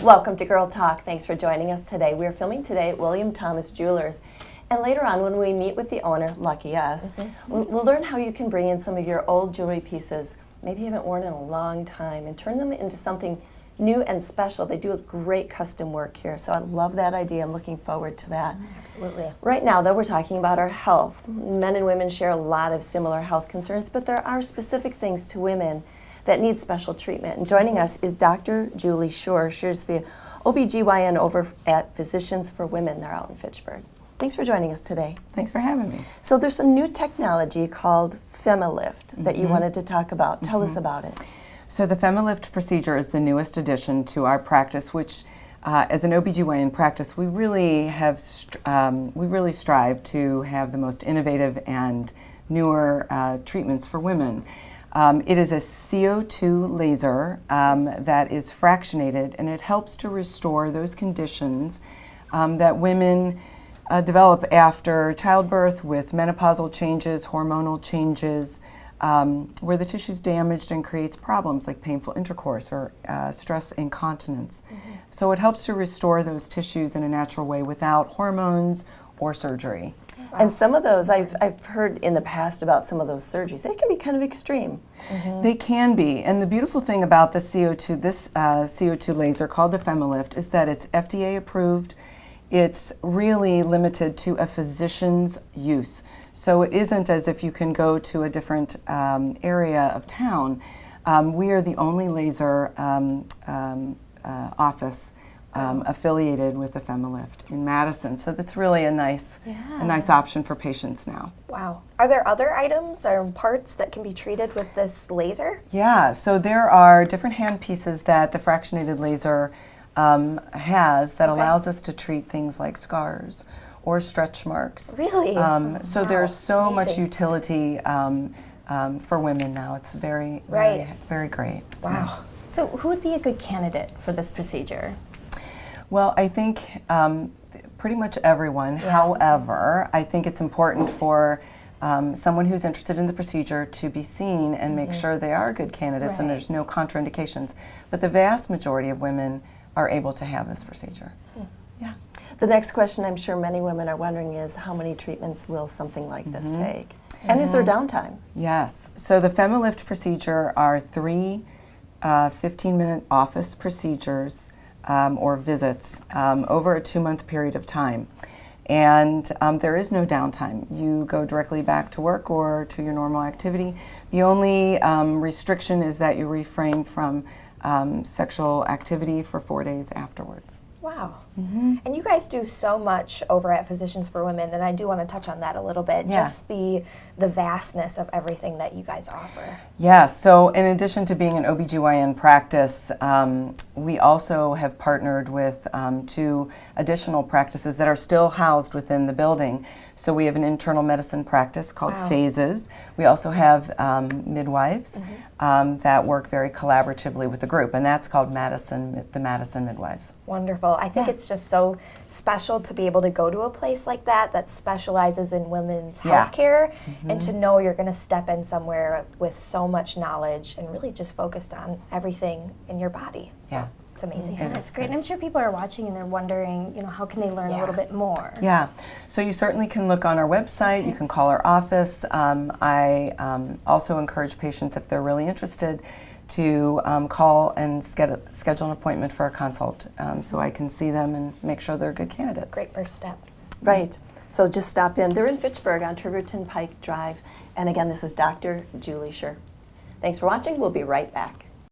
Welcome to Girl Talk. Thanks for joining us today. We're filming today at William Thomas Jewelers. And later on, when we meet with the owner, lucky us, we'll learn how you can bring in some of your old jewelry pieces, maybe you haven't worn in a long time, and turn them into something new and special. They do a great custom work here, so I love that idea. I'm looking forward to that. Absolutely. Right now, though, we're talking about our health. Men and women share a lot of similar health concerns, but there are specific things to women that need special treatment. And joining us is Dr. Julie Shore. She's the OBGYN over at Physicians for Women. They're out in Fitchburg. Thanks for joining us today. Thanks for having me. So there's some new technology called FemiLift that you wanted to talk about. Tell us about it. So the FemiLift procedure is the newest addition to our practice, which as an OBGYN practice, we really strive to have the most innovative and newer treatments for women. It is a CO2 laser that is fractionated, and it helps to restore those conditions that women develop after childbirth with menopausal changes, hormonal changes, where the tissue is damaged and creates problems like painful intercourse or stress incontinence. So it helps to restore those tissues in a natural way without hormones or surgery. Wow. And some of those, I've heard in the past about some of those surgeries, they can be kind of extreme. They can be, and the beautiful thing about the CO2, this CO2 laser called the FemiLift, is that it's FDA approved. It's really limited to a physician's use. So it isn't as if you can go to a different area of town. We are the only laser office affiliated with the FemiLift in Madison. So that's really a nice option for patients now. Wow. Are there other items or parts that can be treated with this laser? Yeah, so there are different hand pieces that the fractionated laser has that allows us to treat things like scars or stretch marks. Really? So there's so much utility for women now. It's very great. It's wow. nice. So who would be a good candidate for this procedure? Well, I think pretty much everyone. However, I think it's important for someone who's interested in the procedure to be seen and make sure they are good candidates and there's no contraindications. But the vast majority of women are able to have this procedure. Yeah. The next question I'm sure many women are wondering is how many treatments will something like this take? And is there downtime? Yes. So the FemiLift procedure are 3 15-minute office procedures or visits over a 2-month period of time. And there is no downtime. You go directly back to work or to your normal activity. The only restriction is that you refrain from sexual activity for 4 days afterwards. Wow. And you guys do so much over at Physicians for Women, and I do want to touch on that a little bit, just the vastness of everything that you guys offer. Yes, so in addition to being an OBGYN practice, we also have partnered with 2 additional practices that are still housed within the building. So we have an internal medicine practice called Phases. We also have midwives that work very collaboratively with the group, and that's called the Madison Midwives. Wonderful. I think it's just so special to be able to go to a place like that specializes in women's health care, and to know you're going to step in somewhere with so much knowledge and really just focused on everything in your body. So it's amazing. Yeah, it's great. And I'm sure people are watching and they're wondering, how can they learn a little bit more? Yeah, so you certainly can look on our website, you can call our office. I also encourage patients, if they're really interested, to call and schedule an appointment for a consult so I can see them and make sure they're good candidates. Great first step. Right. So just stop in. They're in Fitchburg on Treverton Pike Drive. And again, this is Dr. Julie Shore. Thanks for watching. We'll be right back.